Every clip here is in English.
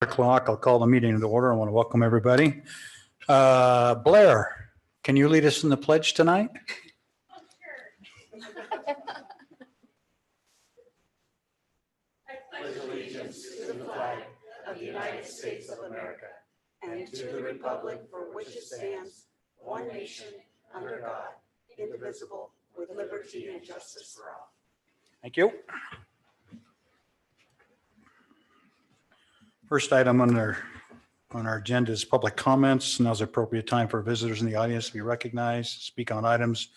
O'clock. I'll call the meeting to order. I want to welcome everybody. Blair, can you lead us in the pledge tonight? I pledge allegiance to the flag of the United States of America and to the republic for which it stands, one nation, under God, indivisible, with liberty and justice for all. Thank you. First item on our agenda is public comments. Now's the appropriate time for visitors in the audience to be recognized, speak on items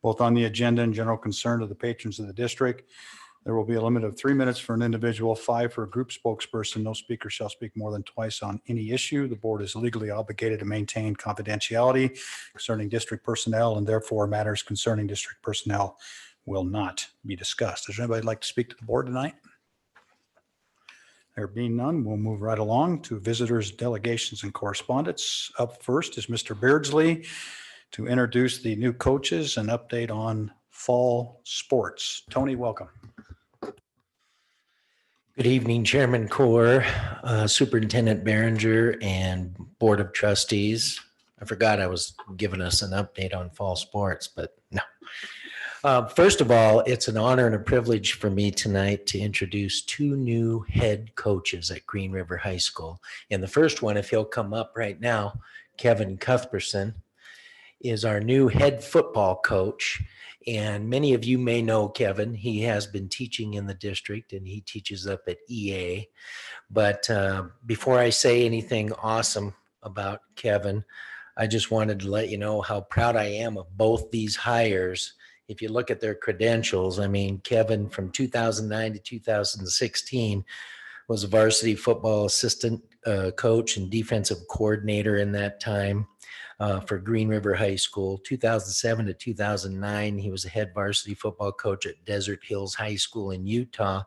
both on the agenda and general concern of the patrons of the district. There will be a limit of 3 minutes for an individual, 5 for a group spokesperson. No speaker shall speak more than twice on any issue. The board is legally obligated to maintain confidentiality concerning district personnel, and therefore matters concerning district personnel will not be discussed. Does anybody like to speak to the board tonight? There being none, we'll move right along to visitors, delegations, and correspondence. Up first is Mr. Beardsley to introduce the new coaches and update on fall sports. Tony, welcome. Good evening, Chairman Core, Superintendent Behringer, and Board of Trustees. I forgot I was giving us an update on fall sports, but no. First of all, it's an honor and a privilege for me tonight to introduce 2 new head coaches at Green River High School. And the first one, if he'll come up right now, Kevin Cuthbertson, is our new head football coach. And many of you may know Kevin. He has been teaching in the district and he teaches up at EA. But before I say anything awesome about Kevin, I just wanted to let you know how proud I am of both these hires. If you look at their credentials, I mean, Kevin from 2009 to 2016 was a varsity football assistant coach and defensive coordinator in that time for Green River High School. 2007 to 2009, he was a head varsity football coach at Desert Hills High School in Utah.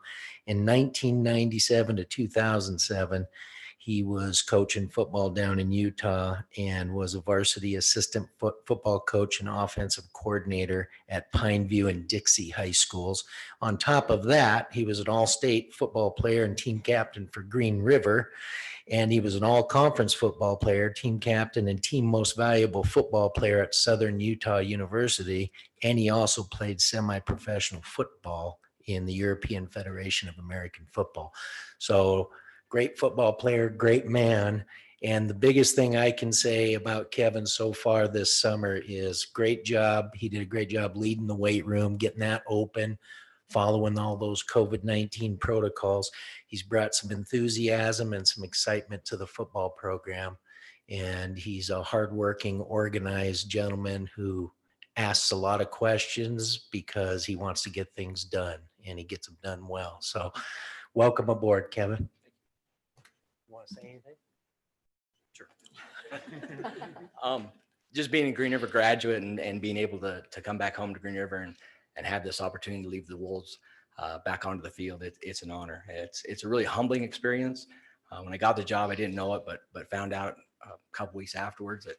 In 1997 to 2007, he was coaching football down in Utah and was a varsity assistant football coach and offensive coordinator at Pineview and Dixie High Schools. On top of that, he was an all-state football player and team captain for Green River. And he was an all-conference football player, team captain, and team most valuable football player at Southern Utah University. And he also played semi-professional football in the European Federation of American Football. So great football player, great man. And the biggest thing I can say about Kevin so far this summer is great job. He did a great job leading the weight room, getting that open, following all those COVID-19 protocols. He's brought some enthusiasm and some excitement to the football program. And he's a hardworking, organized gentleman who asks a lot of questions because he wants to get things done and he gets them done well. So welcome aboard, Kevin. You want to say anything? Sure. Just being a Green River graduate and being able to come back home to Green River and have this opportunity to leave the Wolves back onto the field, it's an honor. It's a really humbling experience. When I got the job, I didn't know it, but found out a couple weeks afterwards that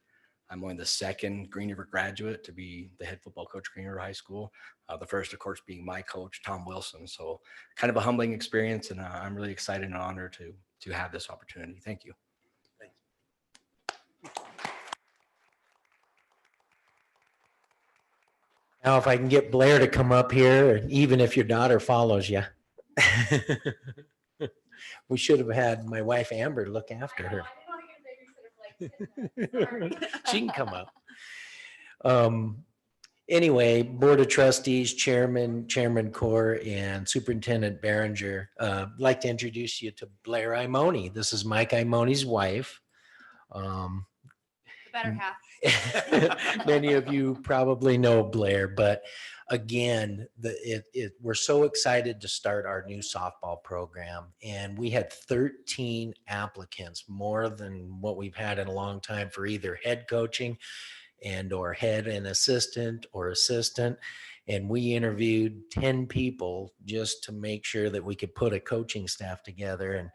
I'm only the second Green River graduate to be the head football coach at Green River High School. The first, of course, being my coach, Tom Wilson. So kind of a humbling experience, and I'm really excited and honored to have this opportunity. Thank you. Now, if I can get Blair to come up here, even if your daughter follows you. We should have had my wife Amber look after her. She can come up. Anyway, Board of Trustees, Chairman Core, and Superintendent Behringer, I'd like to introduce you to Blair Imoni. This is Mike Imoni's wife. The better half. Many of you probably know Blair, but again, we're so excited to start our new softball program. And we had 13 applicants, more than what we've had in a long time, for either head coaching and or head and assistant or assistant. And we interviewed 10 people just to make sure that we could put a coaching staff together.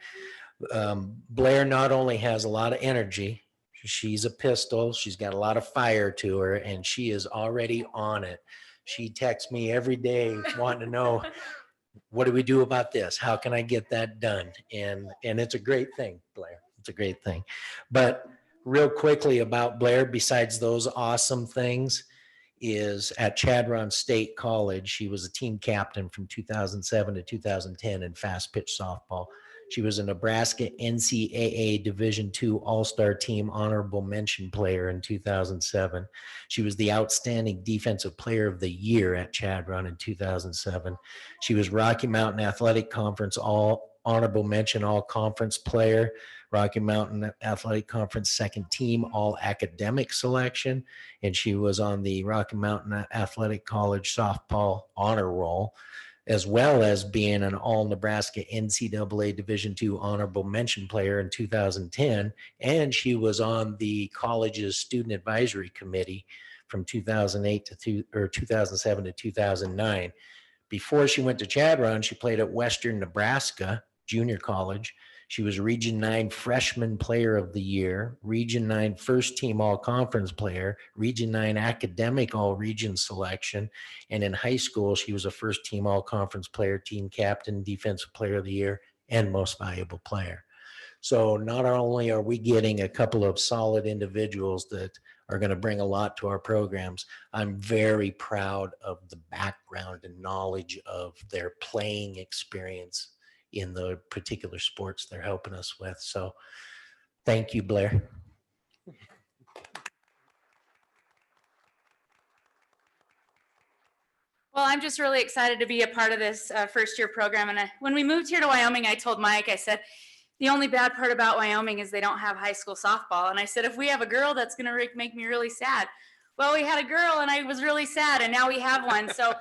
And Blair not only has a lot of energy, she's a pistol, she's got a lot of fire to her, and she is already on it. She texts me every day wanting to know, what do we do about this? How can I get that done? And it's a great thing, Blair. It's a great thing. But real quickly about Blair, besides those awesome things, is at Chadron State College. She was a team captain from 2007 to 2010 in fast pitch softball. She was a Nebraska NCAA Division II All-Star Team honorable mention player in 2007. She was the outstanding defensive player of the year at Chadron in 2007. She was Rocky Mountain Athletic Conference all honorable mention all conference player, Rocky Mountain Athletic Conference second team all academic selection, and she was on the Rocky Mountain Athletic College softball honor roll, as well as being an all Nebraska NCAA Division II honorable mention player in 2010. And she was on the college's student advisory committee from 2008 to 2007 to 2009. Before she went to Chadron, she played at Western Nebraska Junior College. She was Region 9 Freshman Player of the Year, Region 9 First Team All-Conference Player, Region 9 Academic All-Region Selection, and in high school, she was a First Team All-Conference Player, Team Captain, Defensive Player of the Year, and Most Valuable Player. So not only are we getting a couple of solid individuals that are going to bring a lot to our programs, I'm very proud of the background and knowledge of their playing experience in the particular sports they're helping us with. So thank you, Blair. Well, I'm just really excited to be a part of this first year program. And when we moved here to Wyoming, I told Mike, I said, the only bad part about Wyoming is they don't have high school softball. And I said, if we have a girl, that's going to make me really sad. Well, we had a girl and I was really sad, and now we have one. So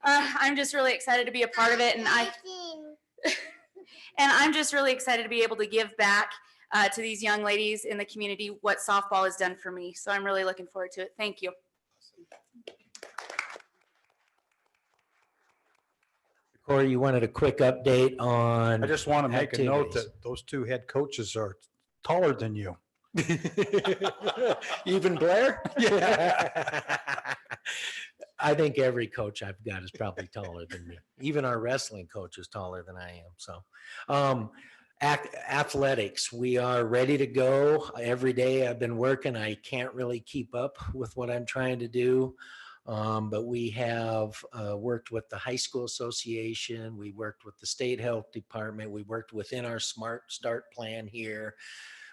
I'm just really excited to be a part of it. And I'm just really excited to be able to give back to these young ladies in the community what softball has done for me. So I'm really looking forward to it. Thank you. Corey, you wanted a quick update on I just want to make a note activities. that those two head coaches are taller than you. Even Blair? Yeah. I think every coach I've got is probably taller than me. Even our wrestling coach is taller than I am. So, athletics, we are ready to go. Every day I've been working. I can't really keep up with what I'm trying to do. But we have worked with the high school association. We worked with the state health department. We worked within our Smart Start plan here.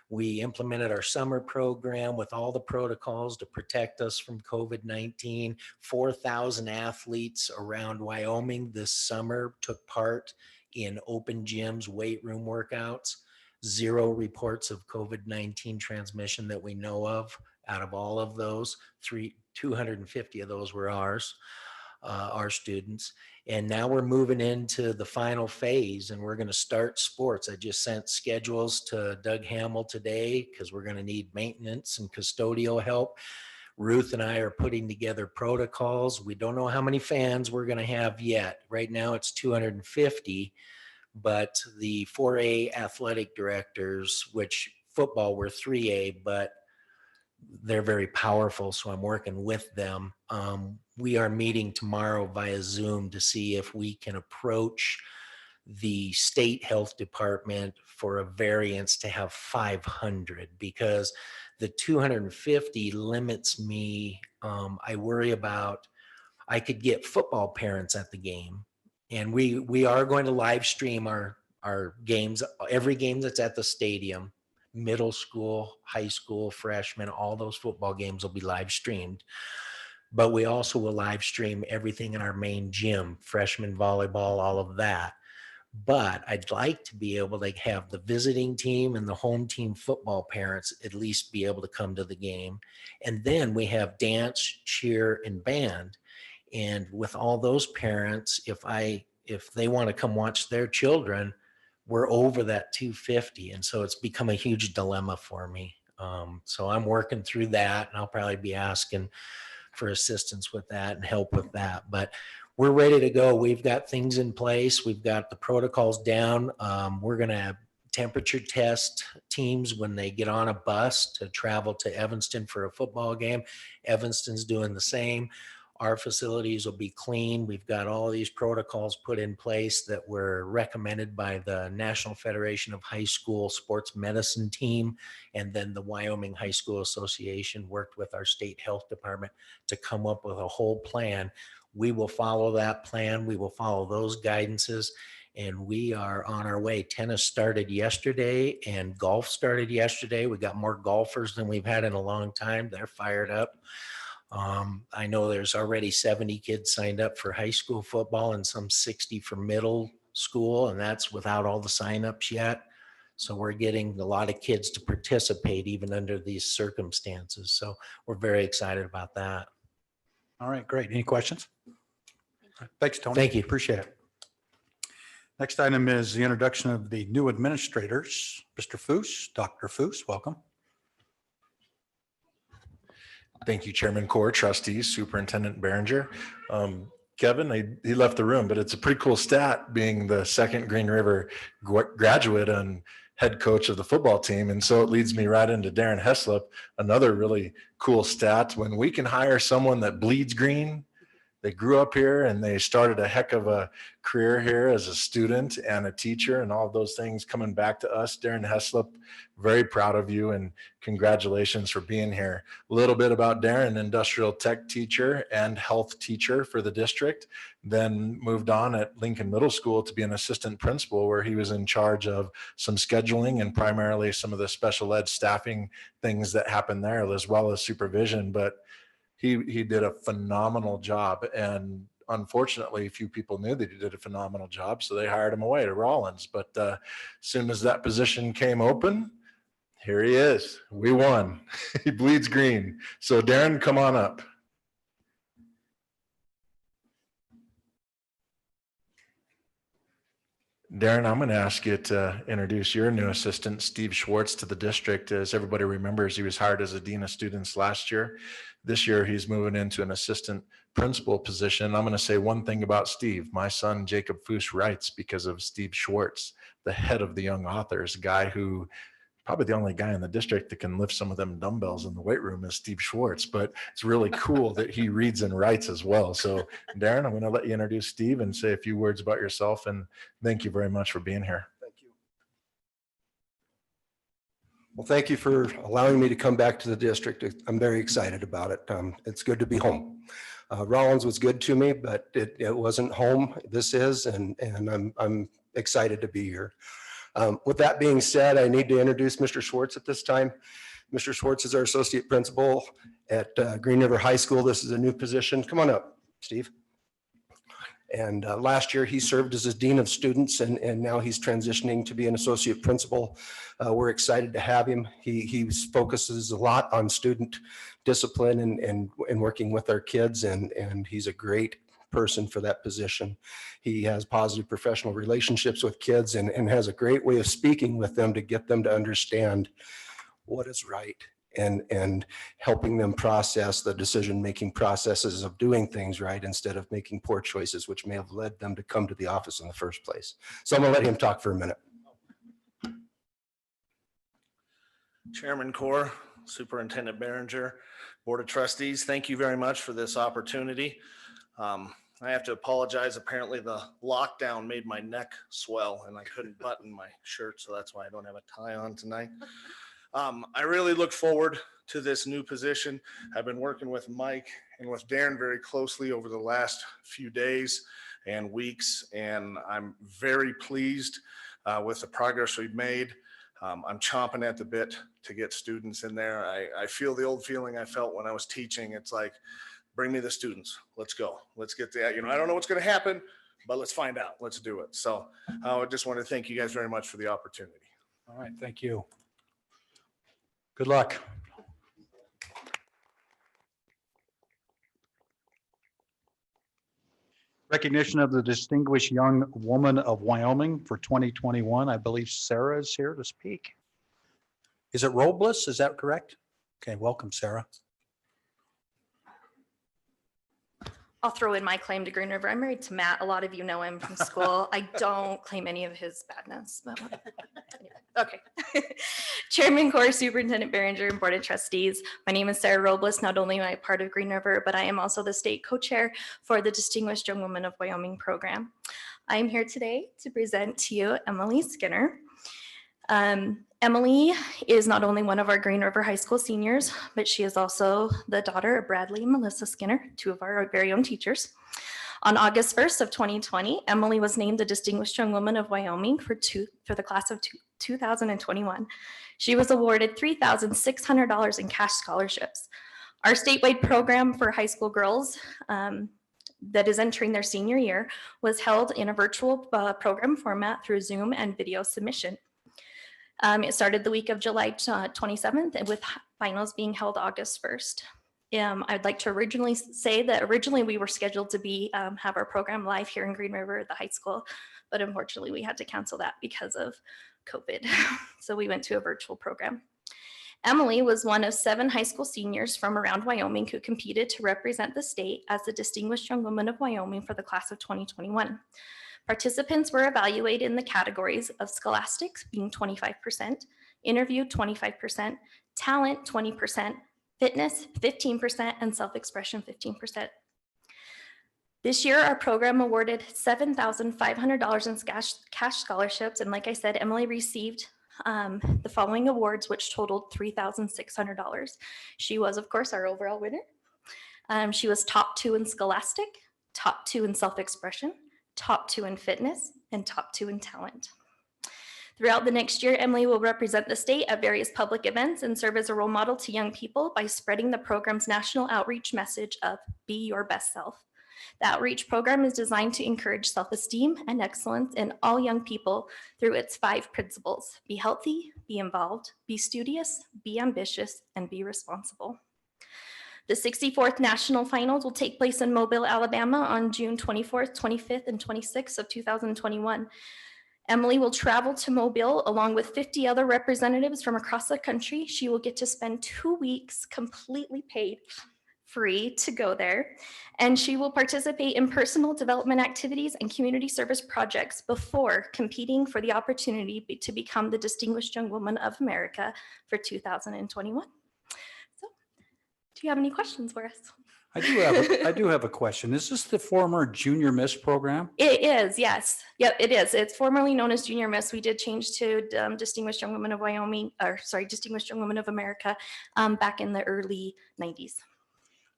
We implemented our summer program with all the protocols to protect us from COVID-19. 4,000 athletes around Wyoming this summer took part in open gyms, weight room workouts. 0 reports of COVID-19 transmission that we know of. Out of all of those, 250 of those were ours, our students. And now we're moving into the final phase, and we're going to start sports. I just sent schedules to Doug Hamill today because we're going to need maintenance and custodial help. Ruth and I are putting together protocols. We don't know how many fans we're going to have yet. Right now it's 250, but the 4A athletic directors, which football were 3A, but they're very powerful, so I'm working with them. We are meeting tomorrow via Zoom to see if we can approach the state health department for a variance to have 500, because the 250 limits me. I worry about, I could get football parents at the game, and we are going to live stream our games, every game that's at the stadium. Middle school, high school, freshmen, all those football games will be live streamed. But we also will live stream everything in our main gym, freshman volleyball, all of that. But I'd like to be able to have the visiting team and the home team football parents at least be able to come to the game. And then we have dance, cheer, and band. And with all those parents, if they want to come watch their children, we're over that 250. And so it's become a huge dilemma for me. So I'm working through that, and I'll probably be asking for assistance with that and help with that. But we're ready to go. We've got things in place. We've got the protocols down. We're going to temperature test teams when they get on a bus to travel to Evanston for a football game. Evanston's doing the same. Our facilities will be clean. We've got all these protocols put in place that were recommended by the National Federation of High School Sports Medicine team. And then the Wyoming High School Association worked with our state health department to come up with a whole plan. We will follow that plan. We will follow those guidances. And we are on our way. Tennis started yesterday and golf started yesterday. We got more golfers than we've had in a long time. They're fired up. I know there's already 70 kids signed up for high school football and some 60 for middle school, and that's without all the signups yet. So we're getting a lot of kids to participate even under these circumstances. So we're very excited about that. All right, great. Any questions? Thanks, Tony. Thank you. Appreciate it. Next item is the introduction of the new administrators. Mr. Foos, Dr. Foos, welcome. Thank you, Chairman Core, trustees, Superintendent Behringer. Kevin, he left the room, but it's a pretty cool stat being the second Green River graduate and head coach of the football team. And so it leads me right into Darren Heslop, another really cool stat. When we can hire someone that bleeds green, they grew up here and they started a heck of a career here as a student and a teacher and all of those things coming back to us. Darren Heslop, very proud of you and congratulations for being here. A little bit about Darren, industrial tech teacher and health teacher for the district, then moved on at Lincoln Middle School to be an assistant principal where he was in charge of some scheduling and primarily some of the special ed staffing things that happened there as well as supervision. But he did a phenomenal job, and unfortunately few people knew that he did a phenomenal job, so they hired him away to Rollins. But as soon as that position came open, here he is. We won. He bleeds green. So Darren, come on up. Darren, I'm going to ask you to introduce your new assistant, Steve Schwartz, to the district. As everybody remembers, he was hired as a dean of students last year. This year, he's moving into an assistant principal position. I'm going to say one thing about Steve. My son, Jacob Foos, writes because of Steve Schwartz, the head of the young authors, a guy who probably the only guy in the district that can lift some of them dumbbells in the weight room is Steve Schwartz, but it's really cool that he reads and writes as well. So Darren, I'm going to let you introduce Steve and say a few words about yourself, and thank you very much for being here. Thank you. Well, thank you for allowing me to come back to the district. I'm very excited about it. It's good to be home. Rollins was good to me, but it wasn't home. This is, and I'm excited to be here. With that being said, I need to introduce Mr. Schwartz at this time. Mr. Schwartz is our associate principal at Green River High School. This is a new position. Come on up, Steve. And last year he served as a dean of students, and now he's transitioning to be an associate principal. We're excited to have him. He focuses a lot on student discipline and working with our kids, and he's a great person for that position. He has positive professional relationships with kids and has a great way of speaking with them to get them to understand what is right and helping them process the decision-making processes of doing things right instead of making poor choices, which may have led them to come to the office in the first place. So I'm gonna let him talk for a minute. Chairman Core, Superintendent Behringer, Board of Trustees, thank you very much for this opportunity. I have to apologize. Apparently the lockdown made my neck swell and I couldn't button my shirt, so that's why I don't have a tie on tonight. I really look forward to this new position. I've been working with Mike and with Darren very closely over the last few days and weeks, and I'm very pleased with the progress we've made. I'm chomping at the bit to get students in there. I feel the old feeling I felt when I was teaching. It's like, bring me the students. Let's go. Let's get that. I don't know what's going to happen, but let's find out. Let's do it. So I just want to thank you guys very much for the opportunity. All right, thank you. Good luck. Recognition of the Distinguished Young Woman of Wyoming for 2021. I believe Sarah is here to speak. Is it Robles? Is that correct? Okay, welcome, Sarah. I'll throw in my claim to Green River. I'm married to Matt. A lot of you know him from school. I don't claim any of his badness. But okay. Chairman Core, Superintendent Behringer, and Board of Trustees. My name is Sarah Robles. Not only am I part of Green River, but I am also the state co-chair for the Distinguished Young Woman of Wyoming program. I am here today to present to you Emily Skinner. Emily is not only one of our Green River High School seniors, but she is also the daughter of Bradley and Melissa Skinner, two of our very own teachers. On August 1st of 2020, Emily was named the Distinguished Young Woman of Wyoming for the class of 2021. She was awarded $3,600 in cash scholarships. Our statewide program for high school girls that is entering their senior year was held in a virtual program format through Zoom and video submission. It started the week of July 27th and with finals being held August 1st. I'd like to originally say that originally we were scheduled to have our program live here in Green River at the high school, but unfortunately we had to cancel that because of COVID. So we went to a virtual program. Emily was one of 7 high school seniors from around Wyoming who competed to represent the state as the Distinguished Young Woman of Wyoming for the class of 2021. Participants were evaluated in the categories of scholastics being 25%, interview 25%, talent 20%, fitness 15%, and self-expression 15%. This year, our program awarded $7,500 in cash scholarships. And like I said, Emily received the following awards, which totaled $3,600. She was, of course, our overall winner. She was top 2 in scholastic, top 2 in self-expression, top 2 in fitness, and top 2 in talent. Throughout the next year, Emily will represent the state at various public events and serve as a role model to young people by spreading the program's national outreach message of Be Your Best Self. The outreach program is designed to encourage self-esteem and excellence in all young people through its 5 principles: be healthy, be involved, be studious, be ambitious, and be responsible. The 64th National Finals will take place in Mobile, Alabama on June 24th, 25th, and 26th of 2021. Emily will travel to Mobile along with 50 other representatives from across the country. She will get to spend 2 weeks completely paid, free to go there, and she will participate in personal development activities and community service projects before competing for the opportunity to become the Distinguished Young Woman of America for 2021. So, do you have any questions for us? I do have a question. Is this the former Junior Miss program? It is, yes. Yep, it is. It's formerly known as Junior Miss. We did change to Distinguished Young Woman of Wyoming, or sorry, Distinguished Young Woman of America back in the early 90s.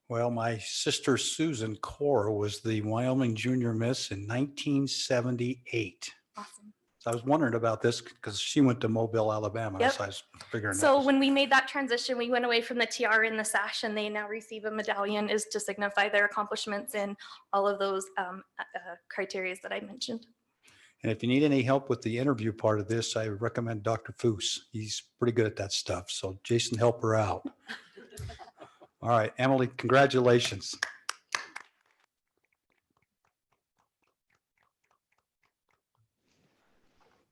Well, my sister Susan Core was the Wyoming Junior Miss in 1978. Awesome. So I was wondering about this because she went to Mobile, Alabama. Yep. So I was figuring So that. when we made that transition, we went away from the tiara and the sash, and they now receive a medallion is to signify their accomplishments in all of those criteria that I mentioned. And if you need any help with the interview part of this, I recommend Dr. Foose. He's pretty good at that stuff. So Jason, help her out. All right, Emily, congratulations.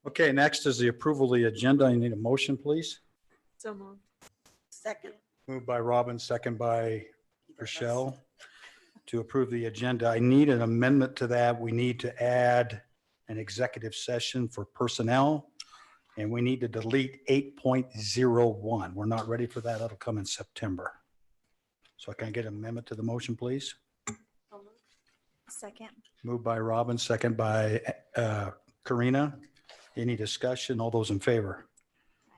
Okay, next is the approval of the agenda. I need a motion, please. So moved. Second. Moved by Robin, second by Rochelle to approve the agenda. I need an amendment to that. We need to add an executive session for personnel, and we need to delete 8.01. We're not ready for that. That'll come in September. So can I get an amendment to the motion, please? Second. Moved by Robin, second by Karina. Any discussion? All those in favor?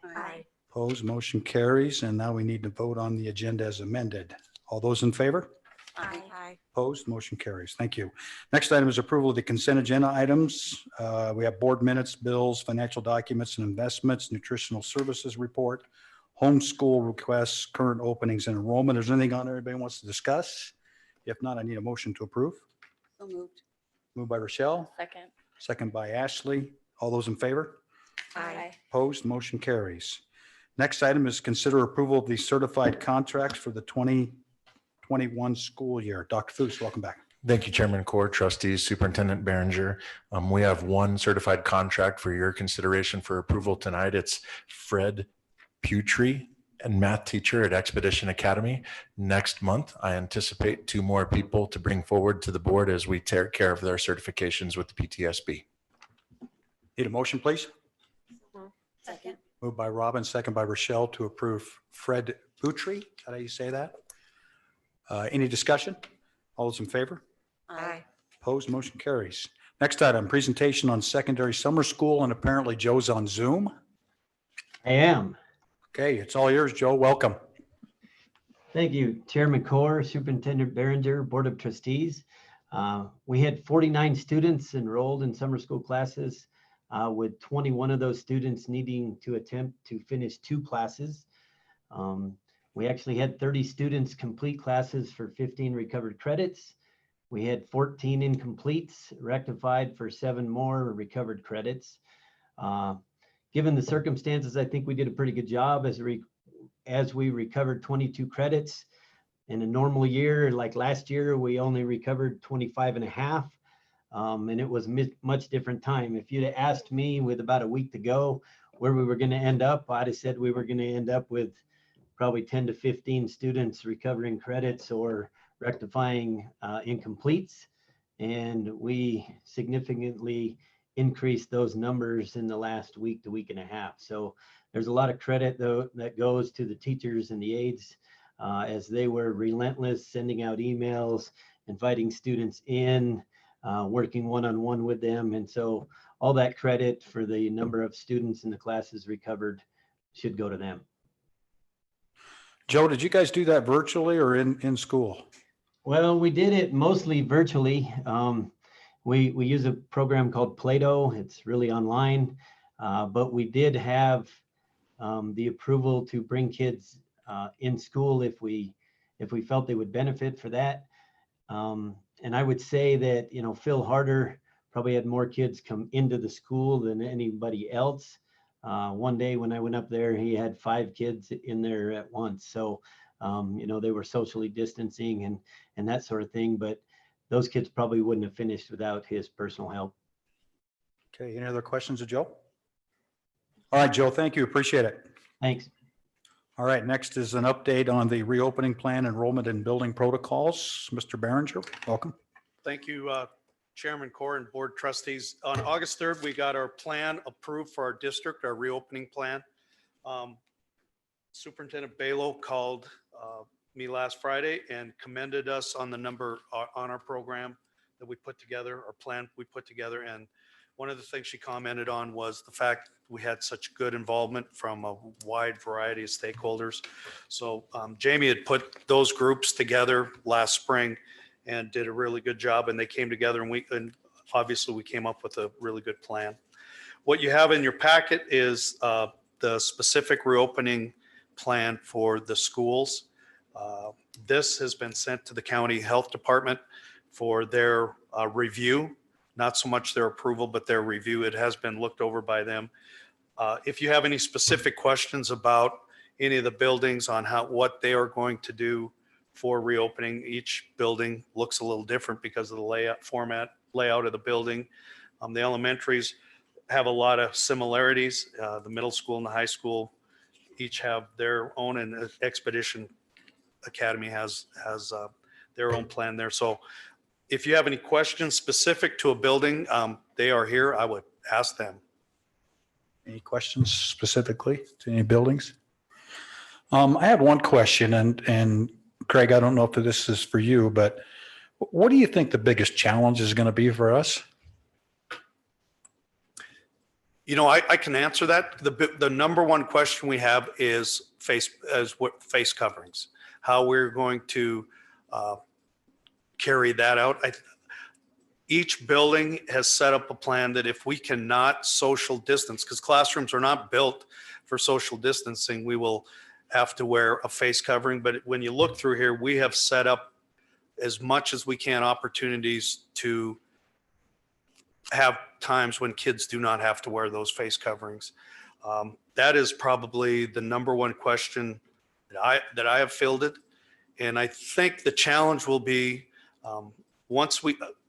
Aye. Opposed, motion carries. And now we need to vote on the agenda as amended. All those in favor? Aye. Opposed, motion carries. Thank you. Next item is approval of the consent agenda items. We have board minutes, bills, financial documents and investments, nutritional services report, homeschool requests, current openings and enrollment. Is there anything on there anybody wants to discuss? If not, I need a motion to approve. So moved. Moved by Rochelle, Second. second by Ashley. All those in favor? Aye. Opposed, motion carries. Next item is consider approval of the certified contracts for the 2021 school year. Dr. Foose, welcome back. Thank you, Chairman Core, Trustees, Superintendent Behringer. We have one certified contract for your consideration for approval tonight. It's Fred Putri and math teacher at Expedition Academy. Next month, I anticipate 2 more people to bring forward to the board as we take care of their certifications with the PTSB. Need a motion, please? Second. Moved by Robin, second by Rochelle to approve Fred Boutry. Is that how you say that? Any discussion? All those in favor? Aye. Opposed, motion carries. Next item, presentation on secondary summer school, and apparently Joe's on Zoom. I am. Okay, it's all yours, Joe. Welcome. Thank you, Chairman Core, Superintendent Behringer, Board of Trustees. We had 49 students enrolled in summer school classes, with 21 of those students needing to attempt to finish 2 classes. We actually had 30 students complete classes for 15 recovered credits. We had 14 incompletes rectified for 7 more recovered credits. Given the circumstances, I think we did a pretty good job as we recovered 22 credits. In a normal year, like last year, we only recovered 25 and a half. And it was much different time. If you'd have asked me with about a week to go where we were going to end up, I'd have said we were going to end up with probably 10 to 15 students recovering credits or rectifying incompletes. And we significantly increased those numbers in the last week to week and a half. So there's a lot of credit though that goes to the teachers and the aides as they were relentless, sending out emails, inviting students in, working one-on-one with them. And so all that credit for the number of students in the classes recovered should go to them. Joe, did you guys do that virtually or in school? Well, we did it mostly virtually. We use a program called Play-Doh. It's really online, but we did have the approval to bring kids in school if we felt they would benefit for that. And I would say that, Phil Harder probably had more kids come into the school than anybody else. One day when I went up there, he had 5 kids in there at once. So, they were socially distancing and that sort of thing, but those kids probably wouldn't have finished without his personal help. Okay, any other questions of Joe? All right, Joe, thank you. Appreciate it. Thanks. All right, next is an update on the reopening plan, enrollment and building protocols. Mr. Behringer, welcome. Thank you, Chairman Core and Board Trustees. On August 3rd, we got our plan approved for our district, our reopening plan. Superintendent Balo called me last Friday and commended us on the number on our program that we put together, our plan we put together. And one of the things she commented on was the fact we had such good involvement from a wide variety of stakeholders. So Jamie had put those groups together last spring and did a really good job, and they came together and obviously we came up with a really good plan. What you have in your packet is the specific reopening plan for the schools. This has been sent to the county health department for their review, not so much their approval, but their review. It has been looked over by them. If you have any specific questions about any of the buildings on what they are going to do for reopening, each building looks a little different because of the layout of the building. The elementaries have a lot of similarities. The middle school and the high school each have their own, and Expedition Academy has their own plan there. So if you have any questions specific to a building, they are here. I would ask them. Any questions specifically to any buildings? I have one question, and Craig, I don't know if this is for you, but what do you think the biggest challenge is going to be for us? I can answer that. The number one question we have is face coverings, how we're going to carry that out. Each building has set up a plan that if we cannot social distance, because classrooms are not built for social distancing, we will have to wear a face covering. But when you look through here, we have set up as much as we can opportunities to have times when kids do not have to wear those face coverings. That is probably the number one question that I have fielded. And I think the challenge will be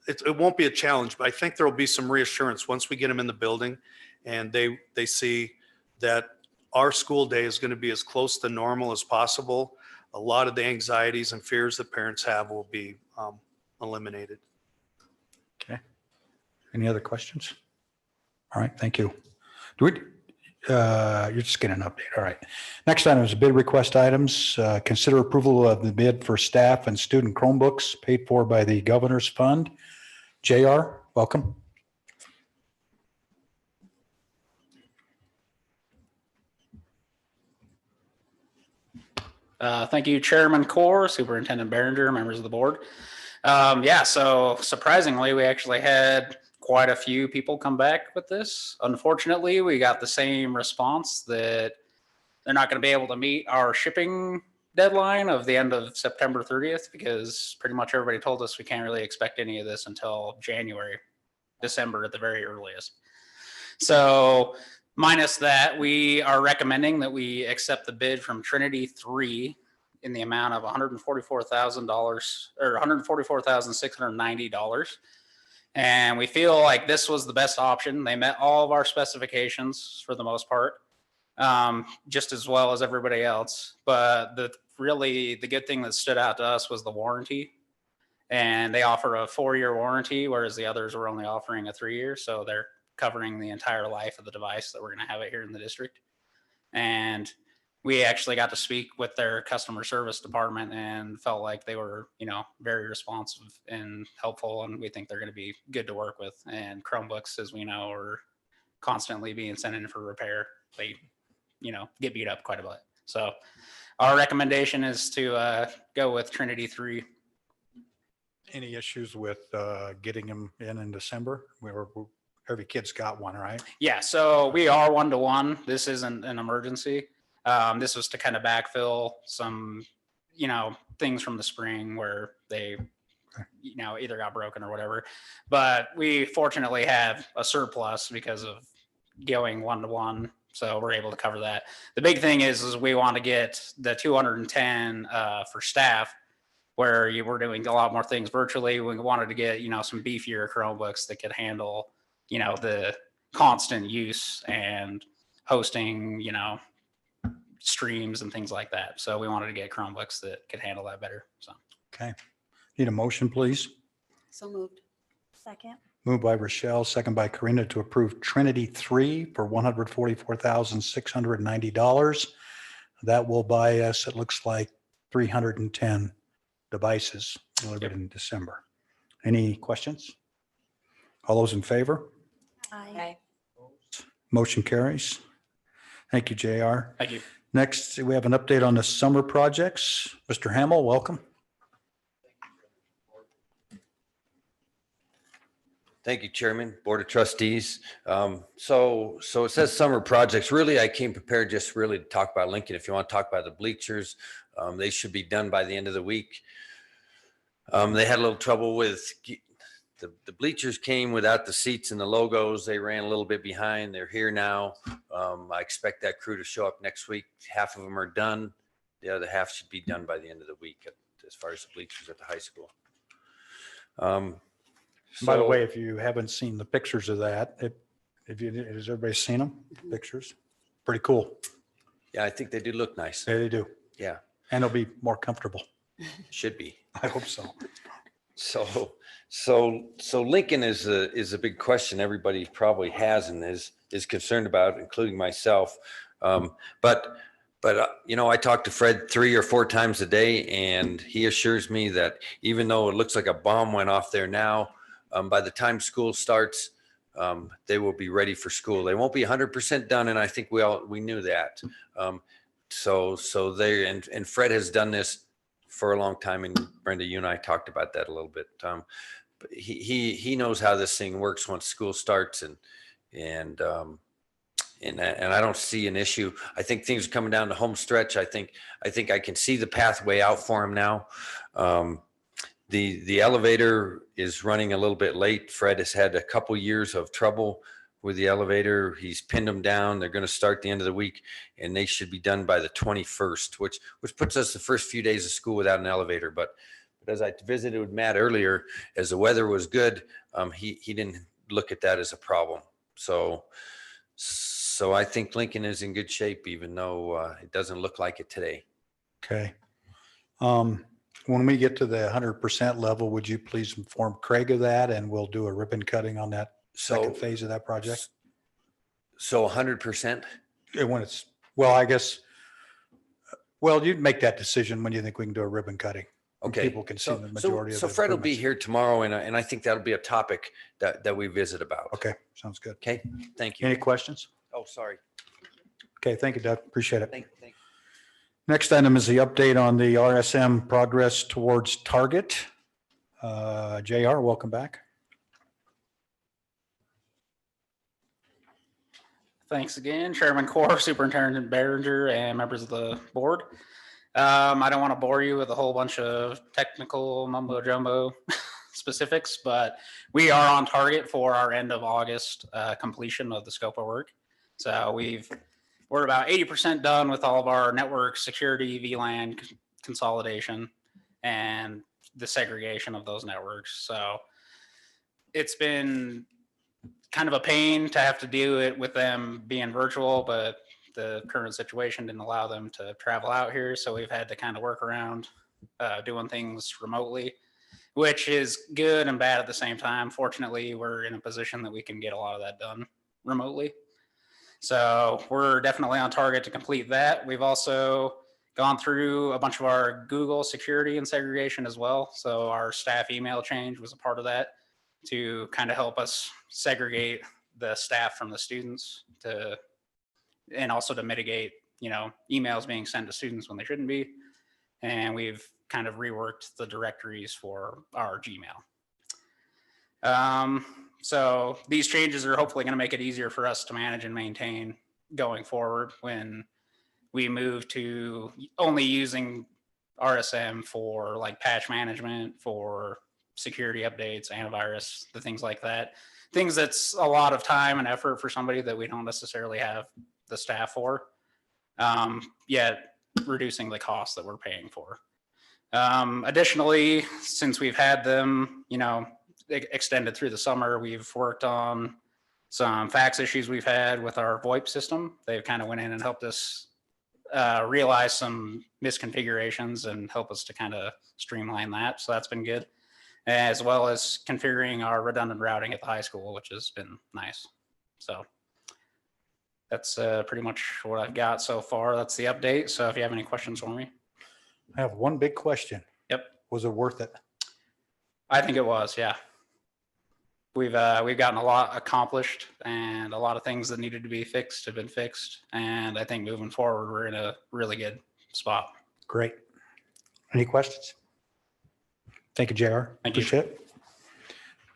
it won't be a challenge, but I think there will be some reassurance once we get them in the building and they see that our school day is going to be as close to normal as possible. A lot of the anxieties and fears that parents have will be eliminated. Okay. Any other questions? All right, thank you. You're just getting an update. All right. Next item is bid request items. Consider approval of the bid for staff and student Chromebooks paid for by the Governor's Fund. JR, welcome. Thank you, Chairman Core, Superintendent Behringer, members of the board. So surprisingly, we actually had quite a few people come back with this. Unfortunately, we got the same response that they're not going to be able to meet our shipping deadline of the end of September 30th because pretty much everybody told us we can't really expect any of this until January, December at the very earliest. So minus that, we are recommending that we accept the bid from Trinity 3 in the amount of $144,000 or $144,690. And we feel like this was the best option. They met all of our specifications for the most part, just as well as everybody else. But the good thing that stood out to us was the warranty. And they offer a 4-year warranty, whereas the others were only offering a 3-year. So they're covering the entire life of the device that we're going to have it here in the district. And we actually got to speak with their customer service department and felt like they were, very responsive and helpful. And we think they're going to be good to work with. And Chromebooks, as we know, are constantly being sent in for repair. They, get beat up quite a bit. So our recommendation is to go with Trinity 3. Any issues with getting them in December? Every kid's got one, right? Yeah, so we are 1-to-1. This isn't an emergency. This was to kind of backfill some, things from the spring where they, either got broken or whatever. But we fortunately have a surplus because of going 1-to-1. So we're able to cover that. The big thing is we want to get the 210 for staff, where you were doing a lot more things virtually. We wanted to get, some beefier Chromebooks that could handle, the constant use and hosting, streams and things like that. So we wanted to get Chromebooks that could handle that better. So. Okay. Need a motion, please? So moved. Second. Moved by Rochelle, second by Karina to approve Trinity 3 for $144,690. That will buy us, it looks like, 310 devices delivered in December. Any questions? All those in favor? Aye. Motion carries. Thank you, JR. Thank you. Next, we have an update on the summer projects. Mr. Hamel, welcome. Thank you, Chairman, Board of Trustees. So it says summer projects. Really, I came prepared just really to talk about Lincoln. If you want to talk about the bleachers, they should be done by the end of the week. They had a little trouble with the bleachers came without the seats and the logos. They ran a little bit behind. They're here now. I expect that crew to show up next week. Half of them are done. The other half should be done by the end of the week as far as the bleachers at the high school. By the way, if you haven't seen the pictures of that, has everybody seen them? Pictures? Pretty cool. Yeah, I think they do look nice. Yeah, they do. Yeah, And they'll be more comfortable. should be. I hope so. So Lincoln is a big question everybody probably has and is concerned about, including myself. But I talk to Fred 3 or 4 times a day, and he assures me that even though it looks like a bomb went off there now, by the time school starts, they will be ready for school. They won't be 100% done, and I think we knew that. So they and Fred has done this for a long time, and Brenda, you and I talked about that a little bit. But he knows how this thing works once school starts, and I don't see an issue. I think things are coming down the home stretch. I think I can see the pathway out for him now. The elevator is running a little bit late. Fred has had a couple years of trouble with the elevator. He's pinned them down. They're going to start the end of the week, and they should be done by the 21st, which puts us the first few days of school without an elevator. But as I visited with Matt earlier, as the weather was good, he didn't look at that as a problem. So I think Lincoln is in good shape, even though it doesn't look like it today. Okay. When we get to the 100% level, would you please inform Craig of that, and we'll do a ribbon cutting on that second phase of that project? So 100%? when it's, well, I guess, well, you'd make that decision when you think we can do a ribbon cutting. When Okay. People can see the majority of So the Fred will be improvements. here tomorrow, and I think that'll be a topic that we visit about. Okay, sounds good. Okay, thank you. Any questions? Oh, sorry. Okay, thank you, Doug. Appreciate it. Thank. Next item is the update on the RSM progress towards target. JR, welcome back. Thanks again, Chairman Core, Superintendent Behringer, and members of the board. I don't want to bore you with a whole bunch of technical mumbo jumbo specifics, but we are on target for our end of August completion of the scope of work. So we're about 80% done with all of our network security, VLAN consolidation, and the segregation of those networks. So it's been kind of a pain to have to do it with them being virtual, but the current situation didn't allow them to travel out here. So we've had to kind of work around doing things remotely, which is good and bad at the same time. Fortunately, we're in a position that we can get a lot of that done remotely. So we're definitely on target to complete that. We've also gone through a bunch of our Google security and segregation as well. So our staff email change was a part of that to kind of help us segregate the staff from the students and also to mitigate, emails being sent to students when they shouldn't be. And we've kind of reworked the directories for our Gmail. So these changes are hopefully going to make it easier for us to manage and maintain going forward when we move to only using RSM for like patch management, for security updates, antivirus, the things like that. Things that's a lot of time and effort for somebody that we don't necessarily have the staff for, yet reducing the cost that we're paying for. Additionally, since we've had them, extended through the summer, we've worked on some fax issues we've had with our VoIP system. They've kind of went in and helped us realize some misconfigurations and help us to kind of streamline that. So that's been good, as well as configuring our redundant routing at the high school, which has been nice. So that's pretty much what I've got so far. That's the update. So if you have any questions for me. I have one big question. Yep. Was it worth it? I think it was, yeah. We've gotten a lot accomplished, and a lot of things that needed to be fixed have been fixed. And I think moving forward, we're in a really good spot. Great. Any questions? Thank you, JR. Thank you. Appreciate it.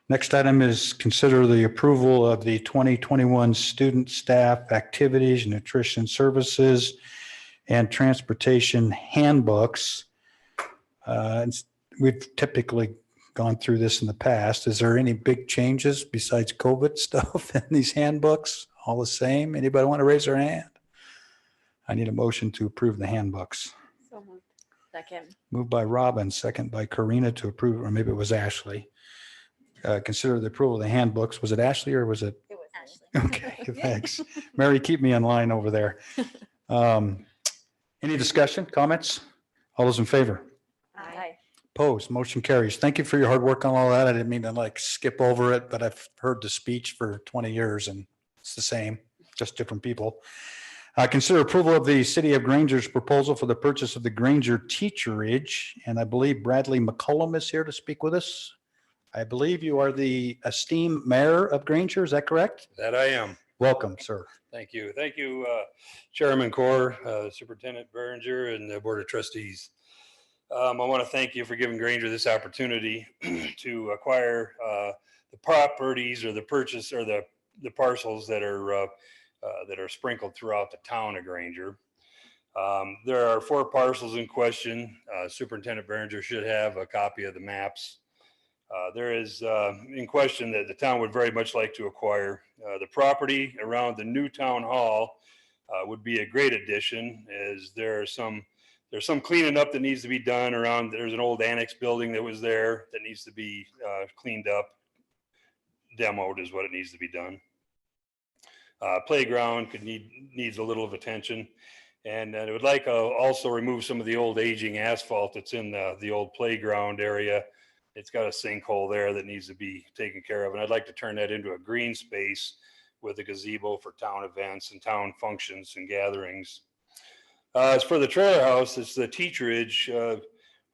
Next item is consider the approval of the 2021 student staff activities, nutrition services, and transportation handbooks. We've typically gone through this in the past. Is there any big changes besides COVID stuff in these handbooks? All the same? Anybody want to raise their hand? I need a motion to approve the handbooks. So moved. Second. Moved by Robin, second by Karina to approve, or maybe it was Ashley. Consider the approval of the handbooks. Was it Ashley or was it? It was Ashley. Okay, thanks. Mary, keep me in line over there. Any discussion, comments? All those in favor? Aye. Opposed, motion carries. Thank you for your hard work on all that. I didn't mean to skip over it, but I've heard the speech for 20 years and it's the same, just different people. Consider approval of the City of Granger's proposal for the purchase of the Granger Teacherage. And I believe Bradley McCullum is here to speak with us. I believe you are the esteemed mayor of Granger. Is that correct? That I am. Welcome, sir. Thank you. Thank you, Chairman Core, Superintendent Behringer, and the Board of Trustees. I want to thank you for giving Granger this opportunity to acquire the properties or the purchase or the parcels that are sprinkled throughout the town of Granger. There are 4 parcels in question. Superintendent Behringer should have a copy of the maps. There is in question that the town would very much like to acquire. The property around the new town hall would be a great addition, as there's some cleaning up that needs to be done around. There's an old annex building that was there that needs to be cleaned up, demoed is what it needs to be done. Playground needs a little of attention, and I would like also remove some of the old aging asphalt that's in the old playground area. It's got a sinkhole there that needs to be taken care of, and I'd like to turn that into a green space with a gazebo for town events and town functions and gatherings. As for the trailer house, it's the teacherage.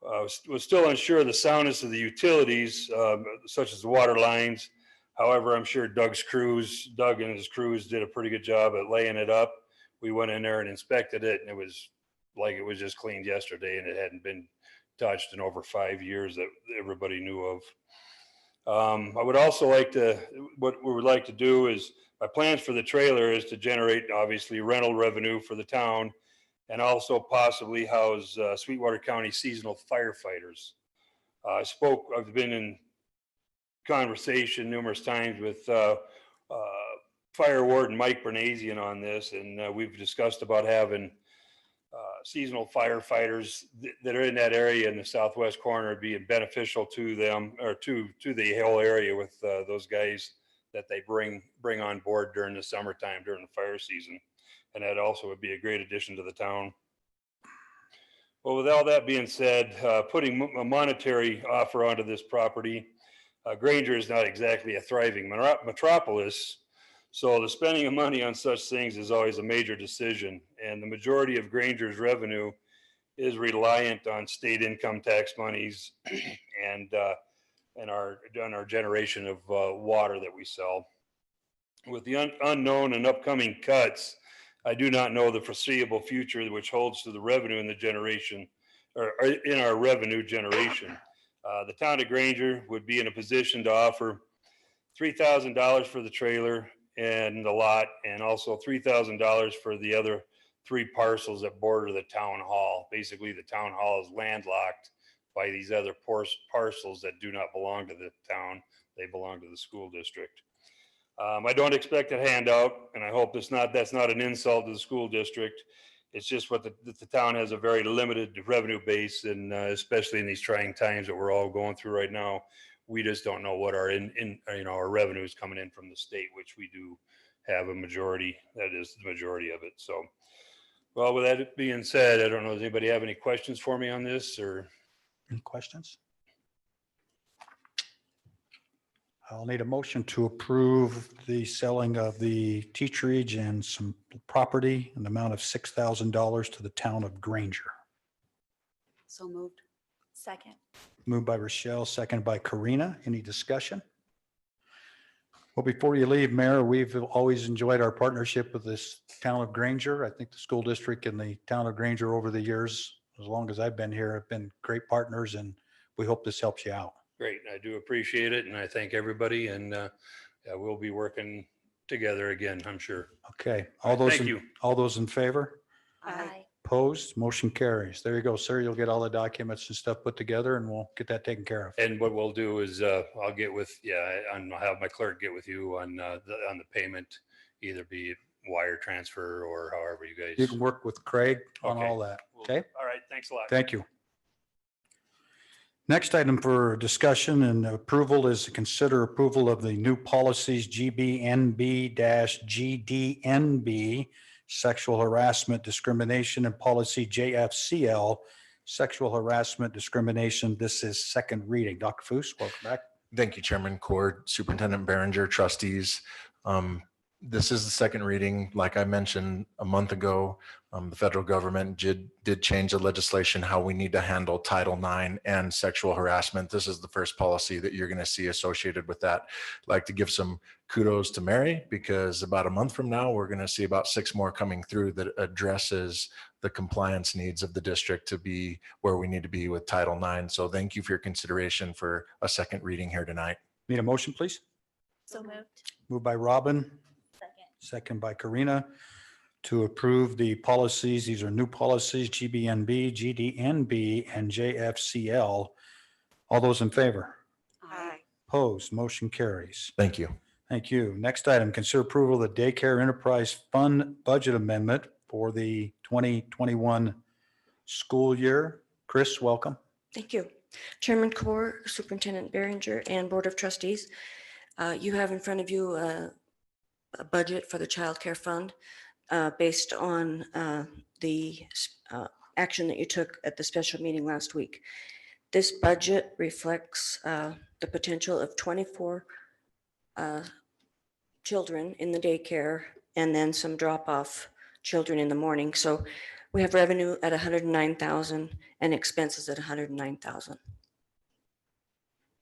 Was still unsure of the soundness of the utilities, such as the water lines. However, I'm sure Doug and his crews did a pretty good job at laying it up. We went in there and inspected it, and it was like it was just cleaned yesterday, and it hadn't been touched in over 5 years that everybody knew of. I would also what we would like to do is, my plans for the trailer is to generate obviously rental revenue for the town, and also possibly house Sweetwater County seasonal firefighters. I've been in conversation numerous times with Fire Warden Mike Bernazian on this, and we've discussed about having seasonal firefighters that are in that area in the southwest corner being beneficial to them, or to the whole area, with those guys that they bring on board during the summertime, during the fire season. And that also would be a great addition to the town. Well, with all that being said, putting a monetary offer onto this property, Granger is not exactly a thriving metropolis, so the spending of money on such things is always a major decision, and the majority of Granger's revenue is reliant on state income tax monies and our generation of water that we sell. With the unknown and upcoming cuts, I do not know the foreseeable future which holds to the revenue in the generation, or in our revenue generation. The town of Granger would be in a position to offer $3,000 for the trailer and the lot, and also $3,000 for the other 3 parcels that border the town hall. Basically, the town hall is landlocked by these other parcels that do not belong to the town. They belong to the school district. I don't expect a handout, and I hope that's not an insult to the school district. It's just what the town has a very limited revenue base, and especially in these trying times that we're all going through right now, we just don't know what our our revenue is coming in from the state, which we do have a majority. That is the majority of it. So, well, with that being said, I don't know, does anybody have any questions for me on this, or? Any questions? I'll need a motion to approve the selling of the teacherage and some property in the amount of $6,000 to the town of Granger. So moved. Second. Moved by Rochelle, seconded by Karina. Any discussion? Well, before you leave, Mayor, we've always enjoyed our partnership with this town of Granger. I think the school district and the town of Granger over the years, as long as I've been here, have been great partners, and we hope this helps you out. Great. I do appreciate it, and I thank everybody, and we'll be working together again, I'm sure. Okay. Thank you. All those in favor? Aye. Opposed? Motion carries. There you go, sir. You'll get all the documents and stuff put together, and we'll get that taken care of. And what we'll do is I'll get with, and I'll have my clerk get with you on the payment, either be it wire transfer or however you guys. You can work with Craig on Okay. all that. Okay? All right. Thanks a lot. Thank you. Next item for discussion and approval is to consider approval of the new policies GBNB-GDNB, sexual harassment, discrimination, and policy JFCL, sexual harassment, discrimination. This is second reading. Dr. Foose, welcome back. Thank you, Chairman Cord, Superintendent Behringer, trustees. This is the second reading. Like I mentioned a month ago, the federal government did change the legislation, how we need to handle Title IX and sexual harassment. This is the first policy that you're going to see associated with that. I'd like to give some kudos to Mary, because about a month from now, we're going to see about 6 more coming through that addresses the compliance needs of the district to be where we need to be with Title IX. So thank you for your consideration for a second reading here tonight. Need a motion, please? So moved. Moved by Robin, Second. second by Karina, to approve the policies. These are new policies, GBNB, GDNB, and JFCL. All those in favor? Aye. Opposed? Motion carries. Thank you. Thank you. Next item, consider approval of the Daycare Enterprise Fund Budget Amendment for the 2021 school year. Chris, welcome. Thank you. Chairman Core, Superintendent Behringer, and Board of Trustees. You have in front of you a budget for the Child Care Fund based on the action that you took at the special meeting last week. This budget reflects the potential of children in the daycare and then some drop-off children in the morning. So we have revenue at 109,000 and expenses at 109,000.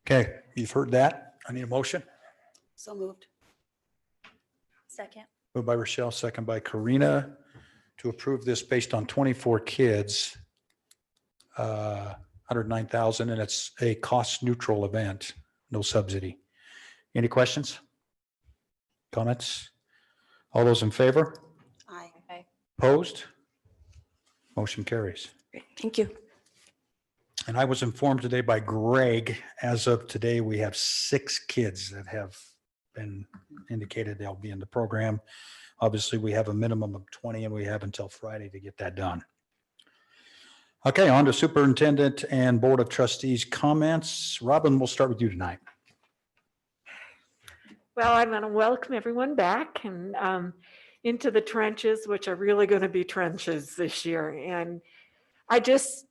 Okay, you've heard that. I need a motion. So moved. Second. Moved by Rochelle, second by Karina, to approve this based on 24 kids, 109,000, and it's a cost neutral event, no subsidy. Any questions? Comments? All those in favor? Aye. Opposed? Motion carries. Great, thank you. And I was informed today by Greg, as of today, we have 6 kids that have been indicated they'll be in the program. Obviously, we have a minimum of 20 and we have until Friday to get that done. Okay, on to Superintendent and Board of Trustees comments. Robin, we'll start with you tonight. Well, I want to welcome everyone back and into the trenches, which are really going to be trenches this year. And I just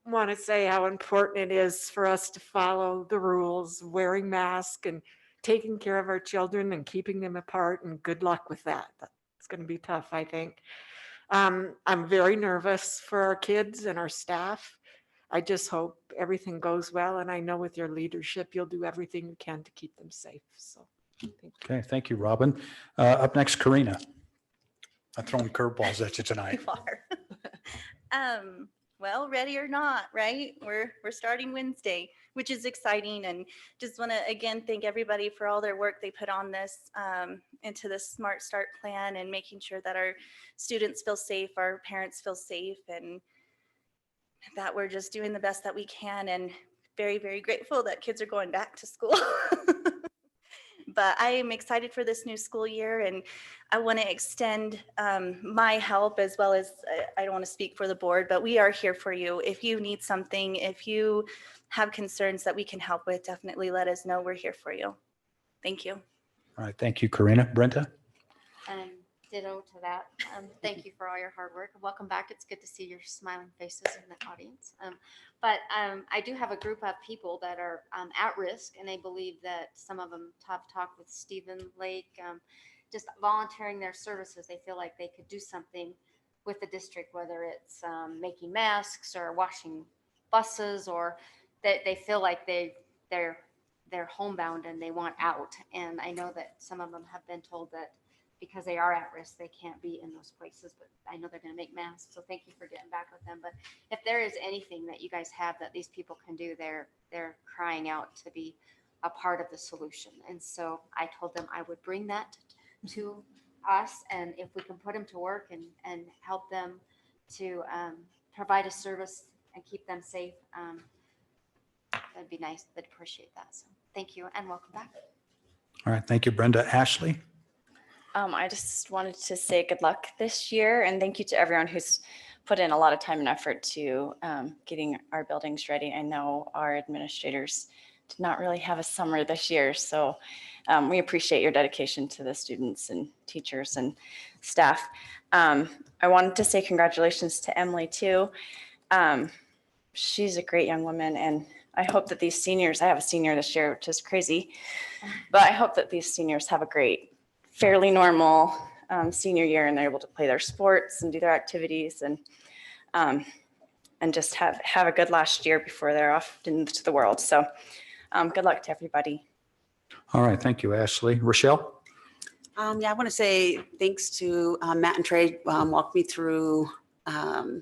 want to say how important it is for us to follow the rules, wearing masks and taking care of our children and keeping them apart. And good luck with that. It's going to be tough, I think. I'm very nervous for our kids and our staff. I just hope everything goes well. And I know with your leadership, you'll do everything you can to keep them safe. So. Okay, thank you, Robin. Up next, Karina. I'm throwing curveballs at you tonight. You are. Well, ready or not, right? We're starting Wednesday, which is exciting, and just want to again thank everybody for all their work they put on this into the Smart Start plan and making sure that our students feel safe, our parents feel safe, and that we're just doing the best that we can. And very, very grateful that kids are going back to school. But I am excited for this new school year, and I want to extend my help as well as, I don't want to speak for the board, but we are here for you. If you need something, if you have concerns that we can help with, definitely let us know. We're here for you. Thank you. All right, thank you, Karina. Brenda? Ditto to that. Thank you for all your hard work. Welcome back. It's good to see your smiling faces in the audience. But I do have a group of people that are at risk, and they believe that some of them have talked with Stephen Lake, just volunteering their services. They feel like they could do something with the district, whether it's making masks or washing buses, or that they feel like they're homebound and they want out. And I know that some of them have been told that because they are at risk, they can't be in those places, but I know they're going to make masks. So thank you for getting back with them. But if there is anything that you guys have that these people can do, they're crying out to be a part of the solution. And so I told them I would bring that to us, and if we can put them to work and help them to provide a service and keep them safe, that'd be nice. I'd appreciate that. So thank you and welcome back. All right, thank you, Brenda. Ashley? I just wanted to say good luck this year, and thank you to everyone who's put in a lot of time and effort to getting our buildings ready. I know our administrators did not really have a summer this year, so we appreciate your dedication to the students and teachers and staff. I wanted to say congratulations to Emily too. She's a great young woman, and I hope that these seniors, I have a senior this year, which is crazy, but I hope that these seniors have a great, fairly normal senior year, and they're able to play their sports and do their activities and just have a good last year before they're off into the world. So good luck to everybody. All right, thank you, Ashley. Rochelle? Yeah, I want to say thanks to Matt and Trey, walked me through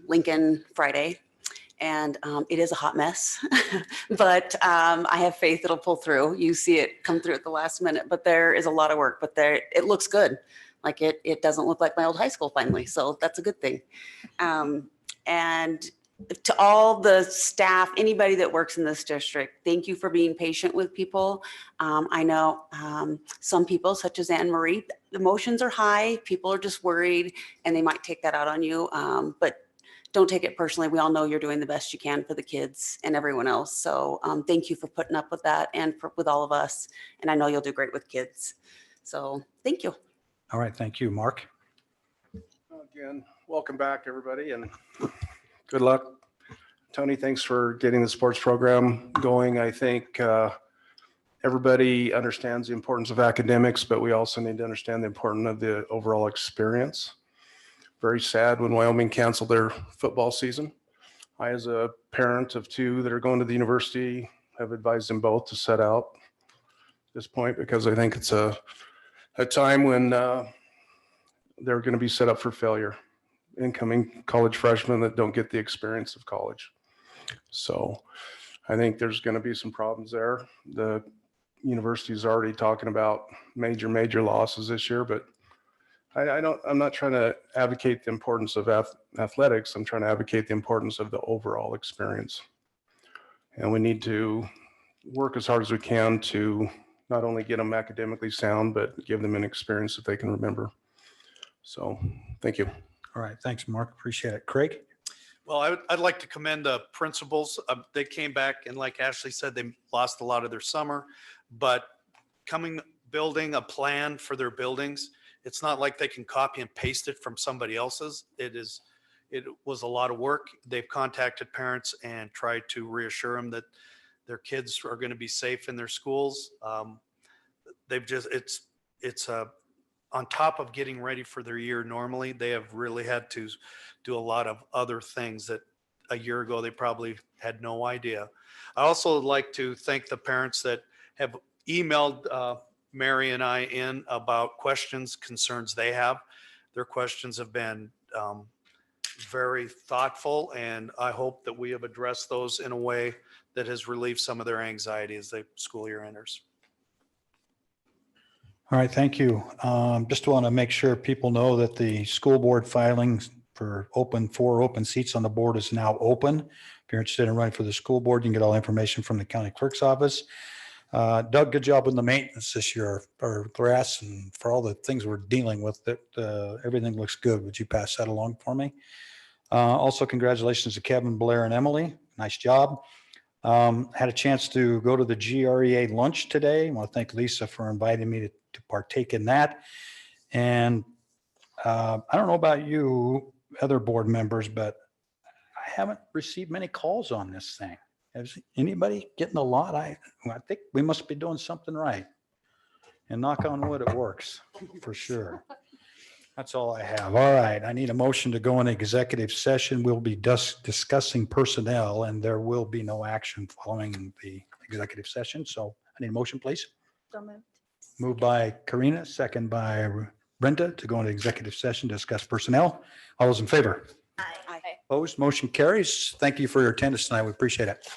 Lincoln Friday. And it is a hot mess, but I have faith it'll pull through. You see it come through at the last minute, but there is a lot of work, but it looks good. Like it doesn't look like my old high school finally. So that's a good thing. And to all the staff, anybody that works in this district, thank you for being patient with people. I know some people, such as Anne Marie, the emotions are high. People are just worried and they might take that out on you. But don't take it personally. We all know you're doing the best you can for the kids and everyone else. So thank you for putting up with that and with all of us. And I know you'll do great with kids. So thank you. All right, thank you. Mark? Again, welcome back, everybody, and good luck. Tony, thanks for getting the sports program going. I think everybody understands the importance of academics, but we also need to understand the importance of the overall experience. Very sad when Wyoming canceled their football season. I, as a parent of two that are going to the university, have advised them both to set out at this point because I think it's a time when they're going to be set up for failure. Incoming college freshmen that don't get the experience of college. So I think there's going to be some problems there. The university is already talking about major losses this year, but I'm not trying to advocate the importance of athletics. I'm trying to advocate the importance of the overall experience. And we need to work as hard as we can to not only get them academically sound, but give them an experience that they can remember. So thank you. All right. Thanks, Mark. Appreciate it. Craig? Well, I'd like to commend the principals. They came back and like Ashley said, they lost a lot of their summer, but building a plan for their buildings, it's not like they can copy and paste it from somebody else's. It was a lot of work. They've contacted parents and tried to reassure them that their kids are going to be safe in their schools. It's on top of getting ready for their year normally, they have really had to do a lot of other things that a year ago they probably had no idea. I also would like to thank the parents that have emailed Mary and I in about questions, concerns they have. Their questions have been very thoughtful, and I hope that we have addressed those in a way that has relieved some of their anxiety as the school year enters. All right, thank you. Just want to make sure people know that the school board filings for 4 open seats on the board is now open. If you're interested in running for the school board, you can get all information from the county clerk's office. Doug, good job with the maintenance this year, for grass and for all the things we're dealing with. Everything looks good. Would you pass that along for me? Also, congratulations to Kevin, Blair, and Emily. Nice job. Had a chance to go to the GREA lunch today. I want to thank Lisa for inviting me to partake in that. And I don't know about you, other board members, but I haven't received many calls on this thing. Has anybody getting a lot? I think we must be doing something right. And knock on wood, it works for sure. That's all I have. All right. I need a motion to go in executive session. We'll be discussing personnel and there will be no action following the executive session. So I need a motion, please. So moved. Moved by Karina, second by Brenda to go into executive session, discuss personnel. All those in favor? Aye. Opposed? Motion carries. Thank you for your attendance tonight. We appreciate it.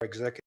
Executive